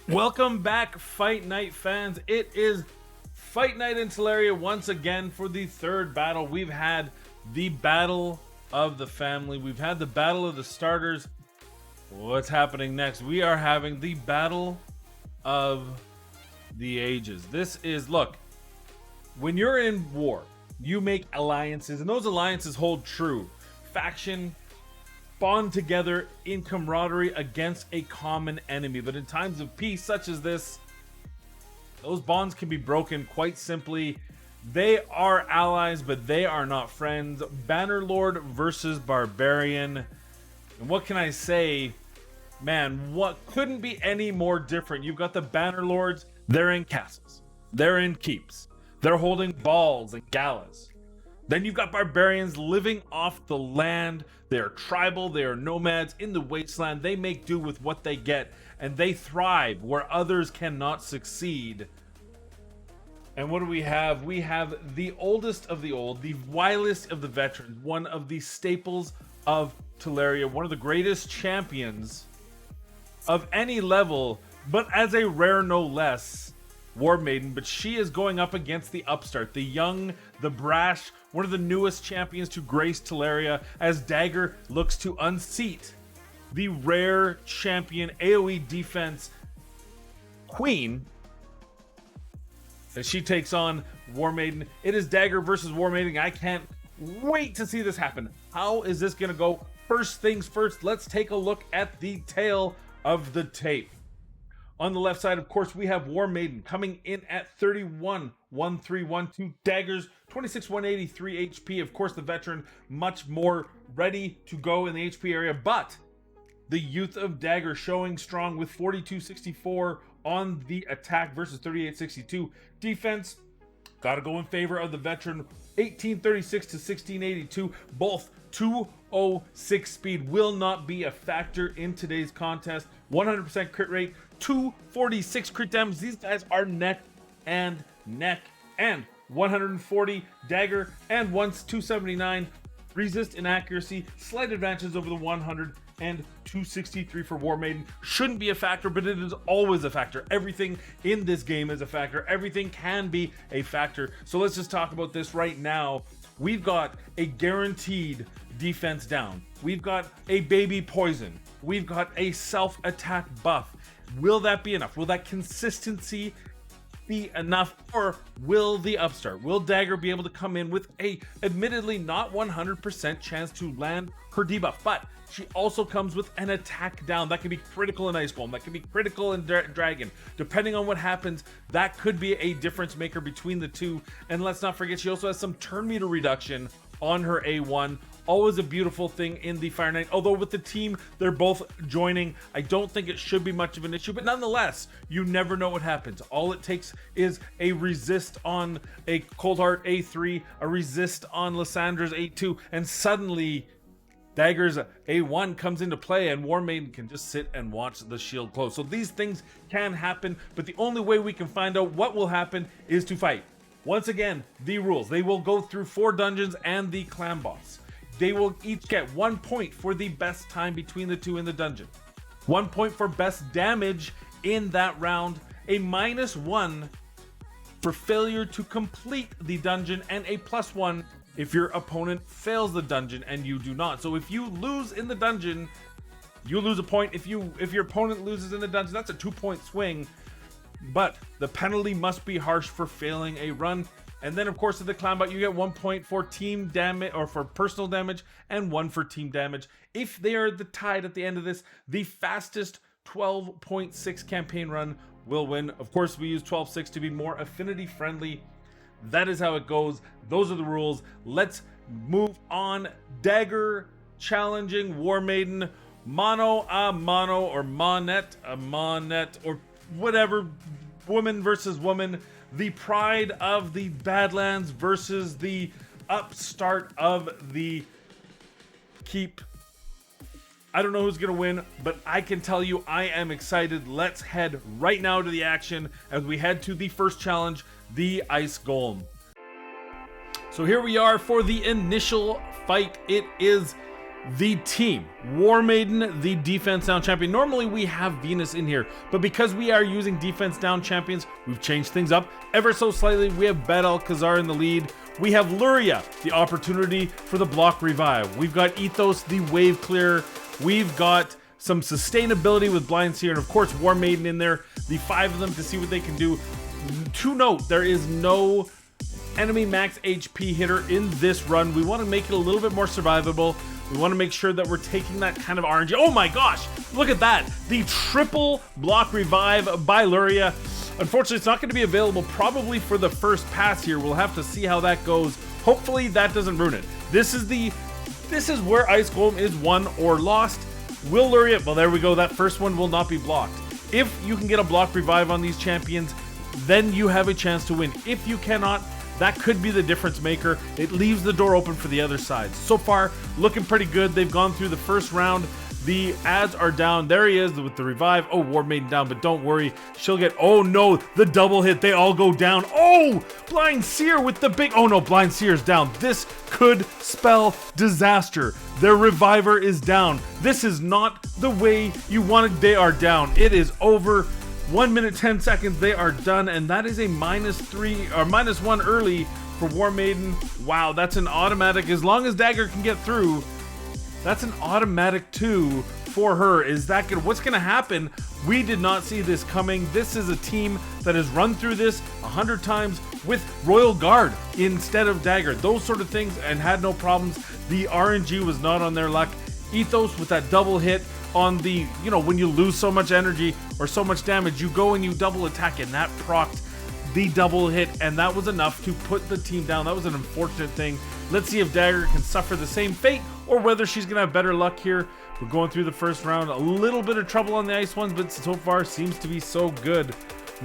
Welcome back, Fight Night fans. It is Fight Night in TELARIA once again for the third battle. We've had the battle of the family. We've had the battle of the starters. What's happening next? We are having the battle of the ages. This is, look, when you're in war, you make alliances, and those alliances hold true. Faction bond together in camaraderie against a common enemy. But in times of peace such as this, those bonds can be broken quite simply. They are allies, but they are not friends. Bannerlord versus Barbarian. And what can I say? Man, what couldn't be any more different? You've got the Bannerlords. They're in castles. They're in keeps. They're holding balls and galas. Then you've got barbarians living off the land. They are tribal, they are nomads in the wasteland. They make do with what they get, and they thrive where others cannot succeed. And what do we have? We have the oldest of the old, the wiliest of the veterans, one of the staples of TELARIA, one of the greatest champions of any level, but as a rare no less, WARMAIDEN. But she is going up against the upstart, the young, the brash, one of the newest champions to grace TELARIA, as DAGGER looks to unseat the rare champion AoE defense queen as she takes on WARMAIDEN. It is DAGGER versus WARMAIDEN. I can't wait to see this happen. How is this gonna go? First things first, let's take a look at the tail of the tape. On the left side, of course, we have WARMAIDEN coming in at 31,1312. DAGGER's 26,183 HP. Of course, the veteran much more ready to go in the HP area, but the youth of DAGGER showing strong with 4264 on the attack versus 3862 defense. Gotta go in favor of the veteran. 1836 to 1682, both 206 speed will not be a factor in today's contest. 100% crit rate, 246 crit damage. These guys are neck and neck. And 140 DAGGER, and once 279 resist inaccuracy, slight advantages over the 100, and 263 for WARMAIDEN. Shouldn't be a factor, but it is always a factor. Everything in this game is a factor. Everything can be a factor. So let's just talk about this right now. We've got a guaranteed defense down. We've got a baby poison. We've got a self-attack buff. Will that be enough? Will that consistency be enough, or will the upstart, will DAGGER be able to come in with a admittedly not 100% chance to land her debuff, but she also comes with an attack down that can be critical in Ice Golem, that can be critical in Dragon. Depending on what happens, that could be a difference maker between the two. And let's not forget, she also has some turn meter reduction on her A1. Always a beautiful thing in the Fire Knight. Although with the team, they're both joining, I don't think it should be much of an issue, but nonetheless, you never know what happens. All it takes is a resist on a Coldheart A3, a resist on Lyssandra's A2, and suddenly DAGGER's A1 comes into play, and WARMAIDEN can just sit and watch the shield close. So these things can happen, but the only way we can find out what will happen is to fight. Once again, the rules. They will go through 4 dungeons and the clan boss. They will each get 1 point for the best time between the two in the dungeon, 1 point for best damage in that round, a -1 for failure to complete the dungeon, and a +1 if your opponent fails the dungeon and you do not. So if you lose in the dungeon, you lose a point. If your opponent loses in the dungeon, that's a 2-point swing. But the penalty must be harsh for failing a run. And then, of course, at the clan bot, you get 1 point for team damage, or for personal damage, and 1 for team damage. If they are tied at the end of this, the fastest 12.6 campaign run will win. Of course, we use 12.6 to be more affinity friendly. That is how it goes. Those are the rules. Let's move on. DAGGER challenging WARMAIDEN mano a mano, or monette a monette, or whatever. Woman versus woman. The pride of the Badlands versus the upstart of the keep. I don't know who's gonna win, but I can tell you I am excited. Let's head right now to the action as we head to the first challenge, the Ice Golem. So here we are for the initial fight. It is the team, WARMAIDEN, the defense down champion. Normally we have Venus in here, but because we are using defense down champions, we've changed things up ever so slightly. We have Bad-El-Khazar in the lead. We have Luria, the opportunity for the block revive. We've got Ethos, the wave clear. We've got some sustainability with Blind Seer, and of course WARMAIDEN in there, the 5 of them to see what they can do. To note, there is no enemy max HP hitter in this run. We want to make it a little bit more survivable. We want to make sure that we're taking that kind of RNG. Oh my gosh, look at that. The triple block revive by Luria. Unfortunately, it's not going to be available probably for the first pass here. We'll have to see how that goes. Hopefully that doesn't ruin it. This is where Ice Golem is won or lost. Will Luria, well there we go, that first one will not be blocked. If you can get a block revive on these champions, then you have a chance to win. If you cannot, that could be the difference maker. It leaves the door open for the other side. So far, looking pretty good. They've gone through the first round. The ads are down. There he is with the revive. Oh, WARMAIDEN down, but don't worry. She'll get, oh no, the double hit. They all go down. Oh, Blind Seer with the big, oh no, Blind Seer's down. This could spell disaster. Their reviver is down. This is not the way you wanted. They are down. It is over. 1 minute 10 seconds, they are done, and that is a -3 or -1 early for WARMAIDEN. Wow, that's an automatic. As long as Dagger can get through, that's an automatic 2 for her. Is that good? What's gonna happen? We did not see this coming. This is a team that has run through this 100 times with Royal Guard instead of Dagger. Those sort of things, and had no problems. The RNG was not on their luck. Ethos with that double hit on the, you know, when you lose so much energy or so much damage, you go and you double attack, and that procced the double hit, and that was enough to put the team down. That was an unfortunate thing. Let's see if Dagger can suffer the same fate or whether she's gonna have better luck here. We're going through the first round, a little bit of trouble on the ice ones, but so far seems to be so good.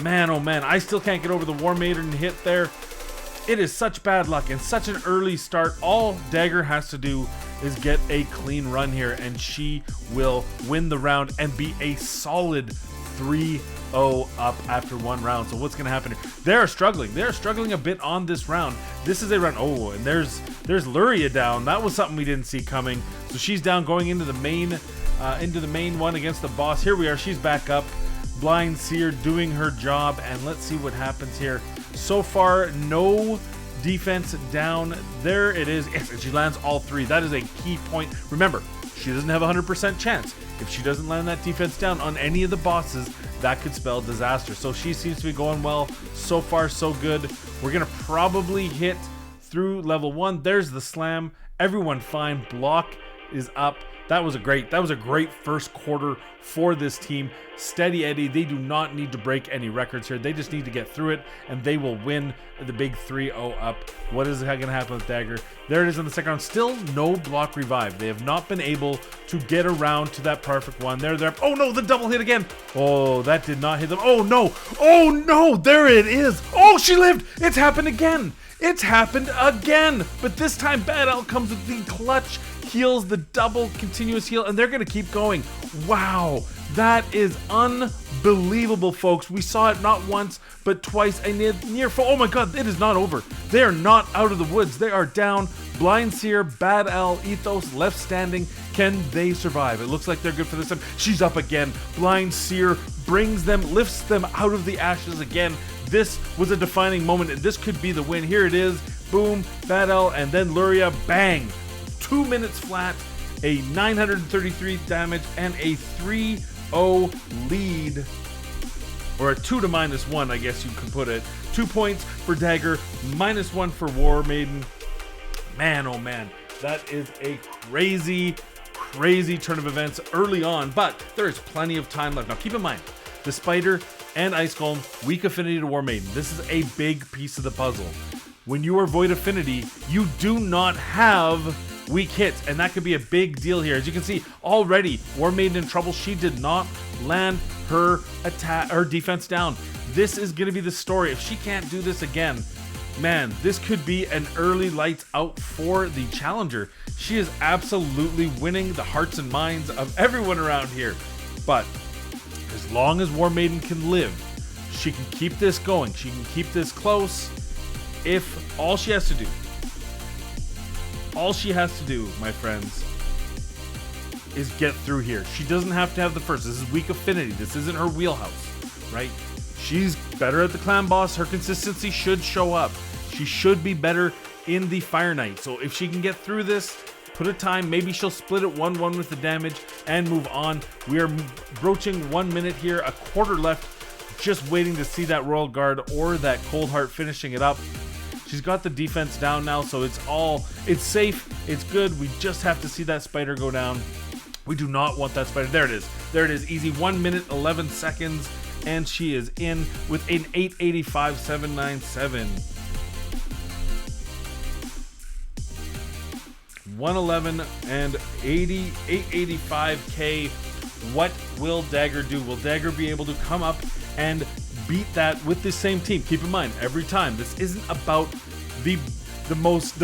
Man, oh man, I still can't get over the WARMAIDEN hit there. It is such bad luck and such an early start. All Dagger has to do is get a clean run here, and she will win the round and be a solid 3-0 up after one round. So what's going to happen here? They're struggling a bit on this round. This is a round. Oh, and there's Luria down. That was something we didn't see coming. So she's down, going into the main one against the boss. Here we are. She's back up. Blind Seer doing her job, and let's see what happens here. So far, no defense down. There it is. Yes, and she lands all 3. That is a key point. Remember, she doesn't have a 100% chance. If she doesn't land that defense down on any of the bosses, that could spell disaster. So she seems to be going well. So far, so good. We're going to probably hit through level 1. There's the slam. Everyone fine. Block is up. That was a great first quarter for this team. Steady Eddie, they do not need to break any records here. They just need to get through it, and they will win the big 3-0 up. What is going to happen with Dagger? There it is in the second round. Still no block revive. They have not been able to get around to that perfect one. There. Oh no, the double hit again. Oh, that did not hit them. Oh no, there it is. Oh, she lived. It's happened again. It's happened again. But this time Bad-El comes with the clutch heals, the double continuous heal, and they're going to keep going. Wow, that is unbelievable, folks. We saw it not once, but twice. A near full. Oh my god, it is not over. They are not out of the woods. They are down. Blind Seer, Bad-El, Ethos left standing. Can they survive? It looks like they're good for this time. She's up again. Blind Seer brings them, lifts them out of the ashes again. This was a defining moment, and this could be the win. Here it is. Boom, Bad-El, and then Luria. Bang. 2 minutes flat, a 933 damage, and a 3-0 lead, or a 2 to -1, I guess you can put it. 2 points for Dagger, -1 for WARMAIDEN. Man, oh man, that is a crazy turn of events early on, but there is plenty of time left. Now keep in mind, the Spider and Ice Golem, weak affinity to WARMAIDEN. This is a big piece of the puzzle. When you are void affinity, you do not have weak hits, and that could be a big deal here. As you can see, already WARMAIDEN in trouble. She did not land her defense down. This is going to be the story. If she can't do this again, man, this could be an early lights out for the challenger. She is absolutely winning the hearts and minds of everyone around here. But as long as WARMAIDEN can live, she can keep this going. She can keep this close. If all she has to do, my friends, is get through here. She doesn't have to have the first. This is weak affinity. This isn't her wheelhouse, right? She's better at the clan boss. Her consistency should show up. She should be better in the Fire Knight. So if she can get through this, put a time, maybe she'll split it 1-1 with the damage and move on. We are broaching 1 minute here, a quarter left, just waiting to see that Royal Guard or that Cold Heart finishing it up. She's got the defense down now, so it's safe, it's good. We just have to see that spider go down. We do not want that spider. There it is. There it is. Easy. 1 minute, 11 seconds, and she is in with an 885,797. 111 and 885k. What will Dagger do? Will Dagger be able to come up and beat that with the same team? Keep in mind, every time, this isn't about the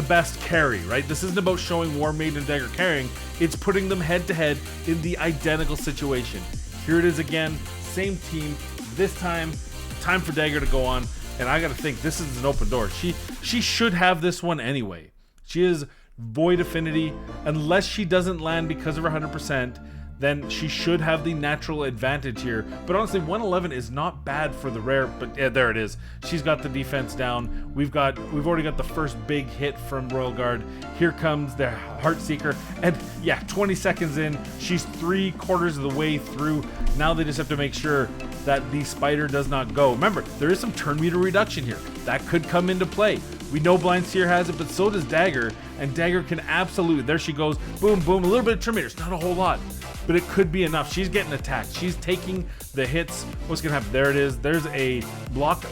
best carry, right? This isn't about showing WARMAIDEN and Dagger carrying. It's putting them head to head in the identical situation. Here it is again, same team. This time for Dagger to go on, and I gotta think this is an open door. She should have this one anyway. She is void affinity. Unless she doesn't land because of her 100%, then she should have the natural advantage here. But honestly, 111 is not bad for the rare, but yeah, there it is. She's got the defense down. We've already got the first big hit from Royal Guard. Here comes the Heartseeker, and yeah, 20 seconds in, she's 3/4 of the way through. Now they just have to make sure that the spider does not go. Remember, there is some turn meter reduction here. That could come into play. We know Blind Seer has it, but so does Dagger, and Dagger can absolutely, there she goes, boom, boom, a little bit of turn meters, not a whole lot, but it could be enough. She's getting attacked. She's taking the hits. What's gonna happen? There it is. There's a block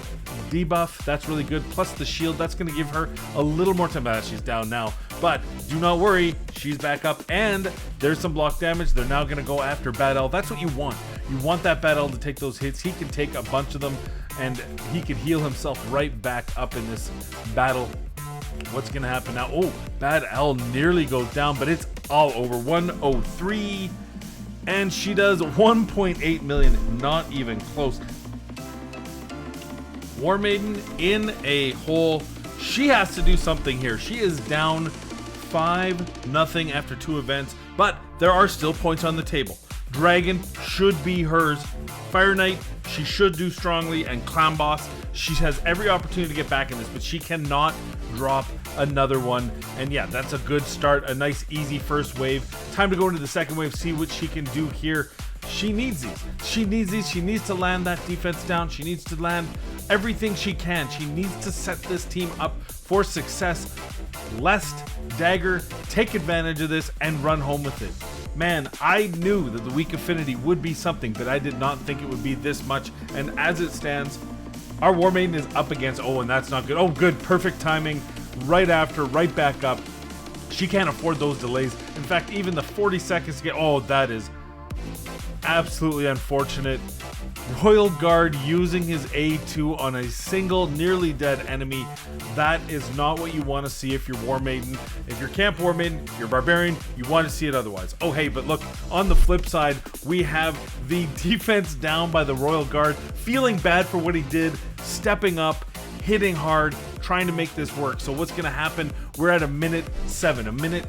debuff. That's really good. Plus the shield. That's gonna give her a little more time. She's down now, but do not worry. She's back up, and there's some block damage. They're now gonna go after Bad L. That's what you want. You want that Bad L to take those hits. He can take a bunch of them, and he can heal himself right back up in this battle. What's gonna happen now? Oh, Bad L nearly goes down, but it's all over. 103. And she does 1.8 million, not even close. WARMAIDEN in a hole. She has to do something here. She is down 5-0 after 2 events, but there are still points on the table. Dragon should be hers. Fire Knight, she should do strongly, and Clown Boss, she has every opportunity to get back in this, but she cannot drop another one. And yeah, that's a good start, a nice easy first wave. Time to go into the second wave, see what she can do here. She needs these. She needs these. She needs to land that defense down. She needs to land everything she can. She needs to set this team up for success, lest Dagger take advantage of this and run home with it. Man, I knew that the weak affinity would be something, but I did not think it would be this much. And as it stands, our WARMAIDEN is up against, oh, and that's not good. Oh, good, perfect timing, right after, right back up. She can't afford those delays. In fact, even the 40 seconds to get, oh, that is absolutely unfortunate. Royal Guard using his A2 on a single nearly dead enemy. That is not what you want to see if you're WARMAIDEN. If you're Camp WARMAIDEN, you're Barbarian, you want to see it otherwise. Oh hey, but look, on the flip side, we have the defense down by the Royal Guard, feeling bad for what he did, stepping up, hitting hard, trying to make this work. So what's going to happen? We're at a minute 7, a minute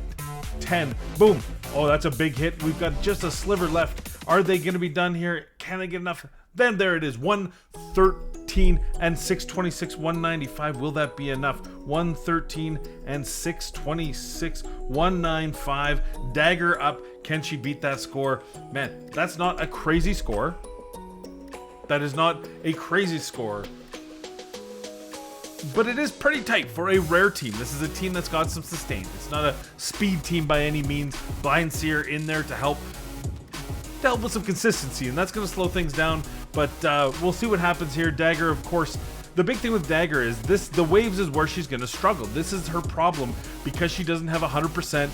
10. Boom. Oh, that's a big hit. We've got just a sliver left. Are they going to be done here? Can they get enough? Then there it is. 113 and 626, 195. Will that be enough? 113 and 626, 195. Dagger up. Can she beat that score? Man, that's not a crazy score. That is not a crazy score. But it is pretty tight for a rare team. This is a team that's got some sustain. It's not a speed team by any means. Blind Seer in there to help with some consistency, and that's going to slow things down. But we'll see what happens here. Dagger, of course, the big thing with Dagger is this: the waves is where she's going to struggle. This is her problem because she doesn't have 100%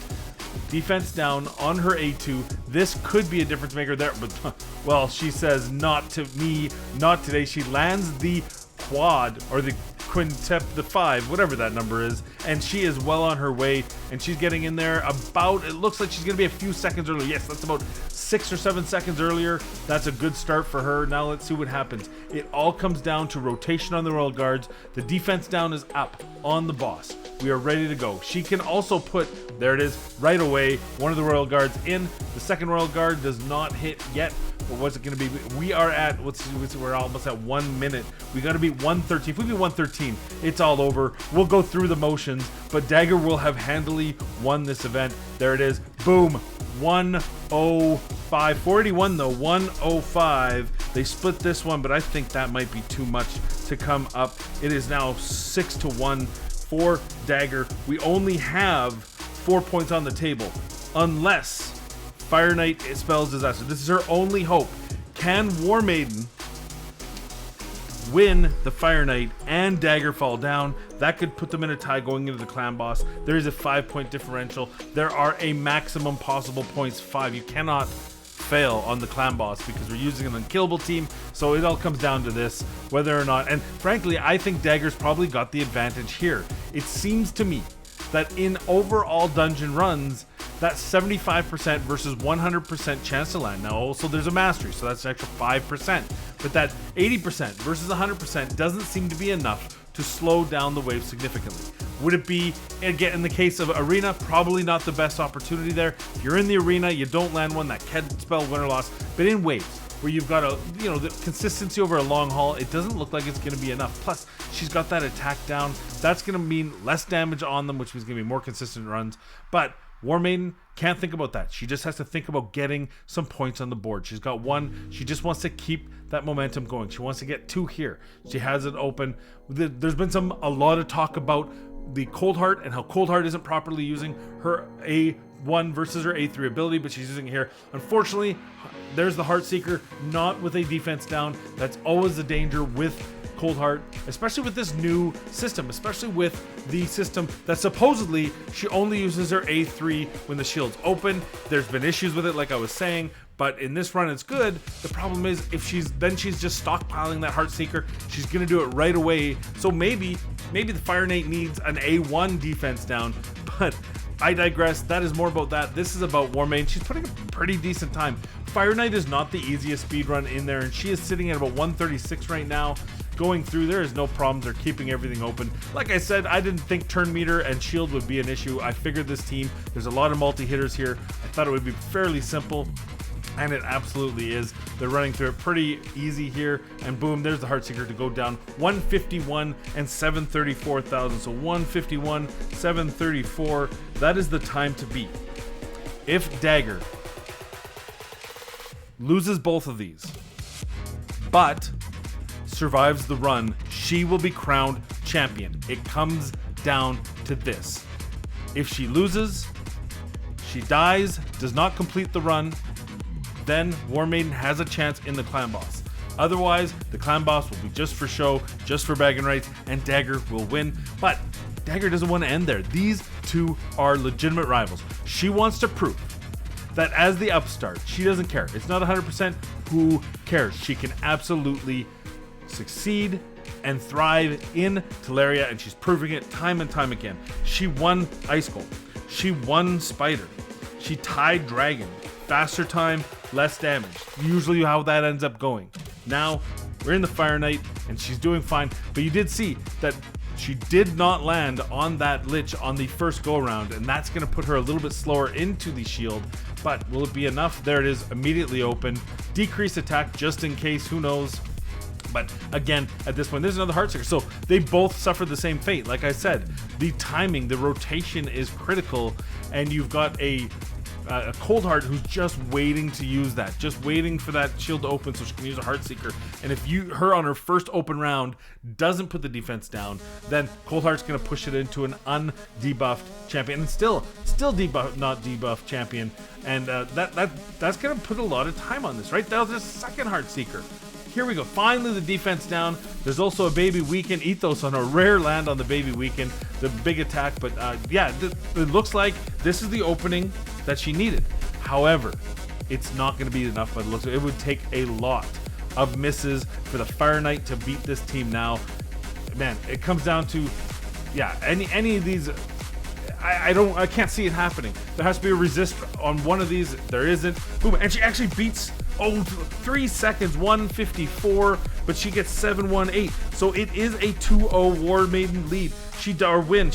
defense down on her A2. This could be a difference maker there, but well, she says not to me, not today. She lands the quad, or the the 5, whatever that number is, and she is well on her way, and she's getting in there about, it looks like she's gonna be a few seconds earlier. Yes, that's about 6 or 7 seconds earlier. That's a good start for her. Now let's see what happens. It all comes down to rotation on the Royal Guards. The defense down is up on the boss. We are ready to go. She can also put, there it is, right away, one of the Royal Guards in. The second Royal Guard does not hit yet. But what's it going to be? We are at, we're almost at 1 minute. We got to beat 113. If we beat 113, it's all over. We'll go through the motions, but Dagger will have handily won this event. There it is. Boom. 105. 481 though. 105. They split this one, but I think that might be too much to come up. It is now 6-1 for Dagger. We only have 4 points on the table, unless Fire Knight spells disaster. This is her only hope. Can WARMAIDEN win the Fire Knight and Dagger fall down? That could put them in a tie going into the clan boss. There is a 5-point differential. There are a maximum possible points 5. You cannot fail on the clan boss because we're using an unkillable team. So it all comes down to this, whether or not, and frankly, I think Dagger's probably got the advantage here. It seems to me that in overall dungeon runs, that 75% versus 100% chance to land. Now also there's a mastery, so that's an extra 5%. But that 80% versus 100% doesn't seem to be enough to slow down the wave significantly. Would it be, again, in the case of arena, probably not the best opportunity there. If you're in the arena, you don't land one, that can spell win or loss. But in waves, where you've got a, you know, the consistency over a long haul, it doesn't look like it's going to be enough. Plus, she's got that attack down. That's going to mean less damage on them, which is going to be more consistent runs. But WARMAIDEN can't think about that. She just has to think about getting some points on the board. She's got 1. She just wants to keep that momentum going. She wants to get 2 here. She has it open. There's been a lot of talk about the Cold Heart and how Cold Heart isn't properly using her A1 versus her A3 ability, but she's using it here. Unfortunately, there's the Heartseeker, not with a defense down. That's always the danger with Cold Heart, especially with this new system, especially with the system that supposedly she only uses her A3 when the shield's open. There's been issues with it, like I was saying, but in this run it's good. The problem is if she's just stockpiling that Heartseeker, she's gonna do it right away. So maybe the Fire Knight needs an A1 defense down, but I digress. That is more about that. This is about WARMAIDEN. She's putting a pretty decent time. Fire Knight is not the easiest speed run in there, and she is sitting at about 136 right now. Going through, there is no problems. They're keeping everything open. Like I said, I didn't think turn meter and shield would be an issue. I figured this team, there's a lot of multi-hitters here. I thought it would be fairly simple, and it absolutely is. They're running through it pretty easy here, and boom, there's the Heartseeker to go down 151 and 734,000. So 151, 734. That is the time to beat. If Dagger loses both of these, but survives the run, she will be crowned champion. It comes down to this. If she loses, she dies, does not complete the run, then WARMAIDEN has a chance in the clan boss. Otherwise, the clan boss will be just for show, just for bragging rights, and Dagger will win. But Dagger doesn't want to end there. These two are legitimate rivals. She wants to prove that as the upstart, she doesn't care. It's not 100%. Who cares? She can absolutely succeed and thrive in TELARIA, and she's proving it time and time again. She won Ice Golem. She won Spider. She tied Dragon. Faster time, less damage. Usually how that ends up going. Now, we're in the Fire Knight, and she's doing fine, but you did see that she did not land on that Lich on the first go-around, and that's going to put her a little bit slower into the shield. But will it be enough? There it is, immediately open. Decreased attack just in case, who knows? But again, at this point, there's another Heartseeker. So they both suffered the same fate. Like I said, the timing, the rotation is critical, and you've got a Cold Heart who's just waiting to use that, just waiting for that shield to open so she can use a Heartseeker. And if her on her first open round doesn't put the defense down, then Cold Heart's going to push it into an undebuffed champion, and still debuff, not debuffed champion. And that's going to put a lot of time on this, right? That was the second Heartseeker. Here we go. Finally, the defense down. There's also a baby weaken ethos on a rare land on the baby weaken, the big attack. But yeah, it looks like this is the opening that she needed. However, it's not going to be enough by the looks of it. It would take a lot of misses for the Fire Knight to beat this team now. man, it comes down to, yeah, any of these. I can't see it happening. There has to be a resist on one of these. There isn't. Boom, and she actually beats 3 seconds, 154, but she gets 718. So it is a 2-0 War Maiden lead. She does win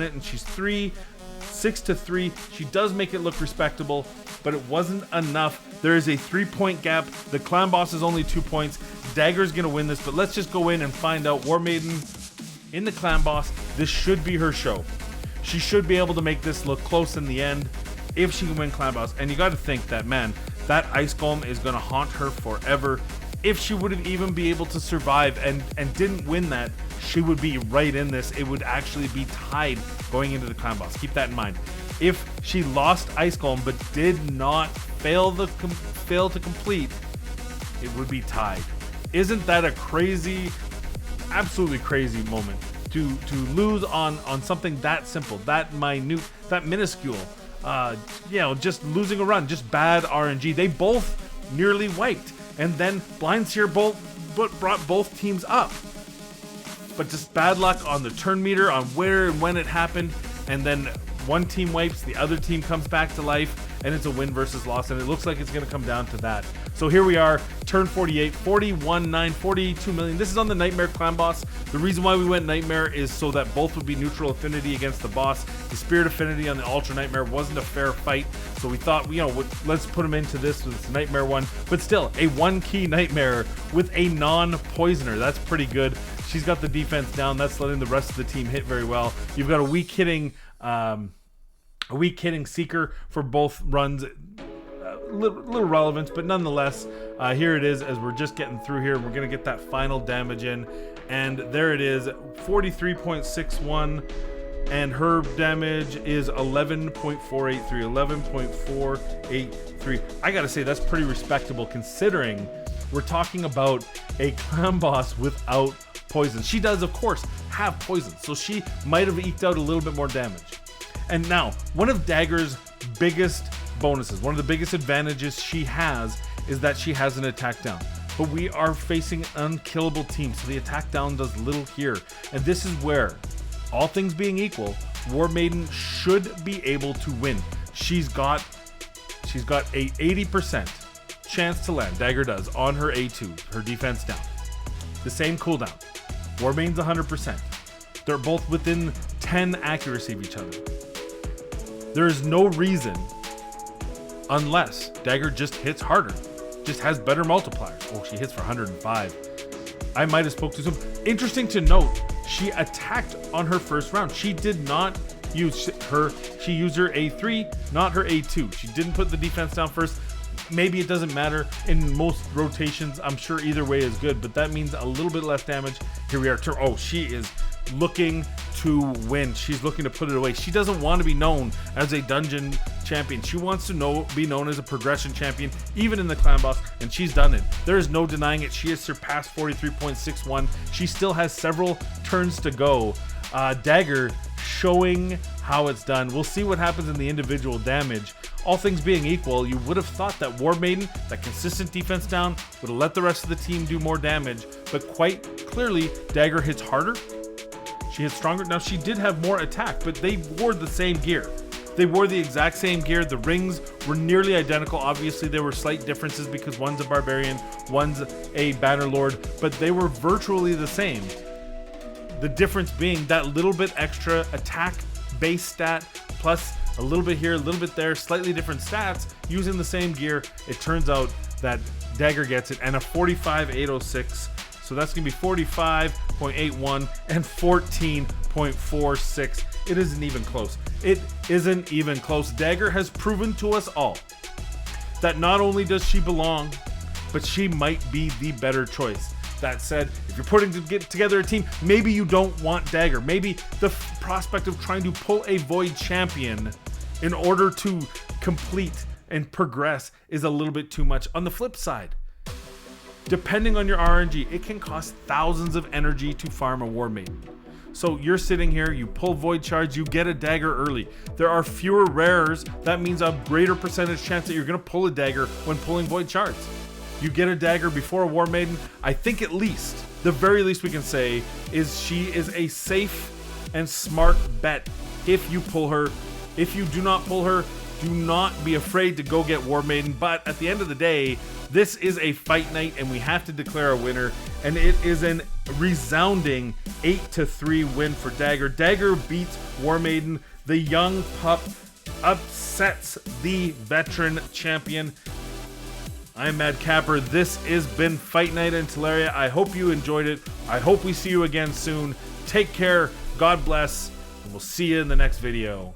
it, and she's 6-3. She does make it look respectable, but it wasn't enough. There is a 3-point gap. The clan boss is only 2 points. Dagger's gonna win this, but let's just go in and find out. War Maiden in the clan boss. This should be her show. She should be able to make this look close in the end if she can win clan boss. And you got to think that, man, that ice golem is gonna haunt her forever. If she wouldn't even be able to survive and didn't win that, she would be right in this. It would actually be tied going into the clan boss. Keep that in mind. If she lost ice golem but did not fail to complete, it would be tied. Isn't that a crazy, absolutely crazy moment to lose on something that simple, that minute, that minuscule? Just losing a run, just bad RNG. They both nearly wiped, and then Blind Seer brought both teams up. But just bad luck on the turn meter, on where and when it happened, and then one team wipes, the other team comes back to life, and it's a win versus loss, and it looks like it's going to come down to that. So here we are, turn 48, 41-9, 42 million. This is on the Nightmare clan boss. The reason why we went Nightmare is so that both would be neutral affinity against the boss. The Spirit affinity on the Ultra Nightmare wasn't a fair fight, so we thought, let's put him into this with this Nightmare one. But still, a 1-key Nightmare with a non-poisoner. That's pretty good. She's got the defense down. That's letting the rest of the team hit very well. You've got a weak hitting Seeker for both runs. Little relevance, but nonetheless, here it is as we're just getting through here. We're gonna get that final damage in, and there it is, 43.61, and her damage is 11.483. I gotta say, that's pretty respectable considering we're talking about a clan boss without poison. She does, of course, have poison, so she might have eked out a little bit more damage. And now, one of Dagger's biggest bonuses, one of the biggest advantages she has, is that she has an attack down. But we are facing an unkillable team, so the attack down does little here. And this is where, all things being equal, War Maiden should be able to win. She's got a 80% chance to land, Dagger does, on her A2, her defense down. The same cooldown. War Maiden's 100%. They're both within 10 accuracy of each other. There is no reason, unless Dagger just hits harder, just has better multipliers. Oh, she hits for 105. I might have spoke too soon. Interesting to note, she attacked on her first round. She did not use she used her A3, not her A2. She didn't put the defense down first. Maybe it doesn't matter in most rotations. I'm sure either way is good, but that means a little bit less damage. Here we are. Oh, she is looking to win. She's looking to put it away. She doesn't want to be known as a dungeon champion. She wants to be known as a progression champion, even in the clan boss, and she's done it. There is no denying it. She has surpassed 43.61. She still has several turns to go. Dagger showing how it's done. We'll see what happens in the individual damage. All things being equal, you would have thought that War Maiden, that consistent defense down, would have let the rest of the team do more damage, but quite clearly, Dagger hits harder. She hits stronger. Now, she did have more attack, but they wore the same gear. They wore the exact same gear. The rings were nearly identical. Obviously, there were slight differences because one's a Barbarian, one's a Bannerlord, but they were virtually the same. The difference being that little bit extra attack base stat plus a little bit here, a little bit there, slightly different stats using the same gear. It turns out that Dagger gets it, and a 45.806. So that's going to be 45.81 and 14.46. It isn't even close. It isn't even close. Dagger has proven to us all that not only does she belong, but she might be the better choice. That said, if you're putting together a team, maybe you don't want Dagger. Maybe the prospect of trying to pull a Void champion in order to complete and progress is a little bit too much. On the flip side, depending on your RNG, it can cost thousands of energy to farm a War Maiden. So you're sitting here, you pull Void Shards, you get a Dagger early. There are fewer rares. That means a greater percentage chance that you're going to pull a Dagger when pulling Void Shards. You get a Dagger before a War Maiden. I think at least the very least we can say is she is a safe and smart bet if you pull her. If you do not pull her, do not be afraid to go get WARMAIDEN. But at the end of the day, this is a fight night and we have to declare a winner. And it is a resounding 8-3 win for Dagger. Dagger beats WARMAIDEN. The young pup upsets the veteran champion. I'm Mad Capper. This has been Fight Night in Teleria. I hope you enjoyed it. I hope we see you again soon. Take care. God bless. And we'll see you in the next video.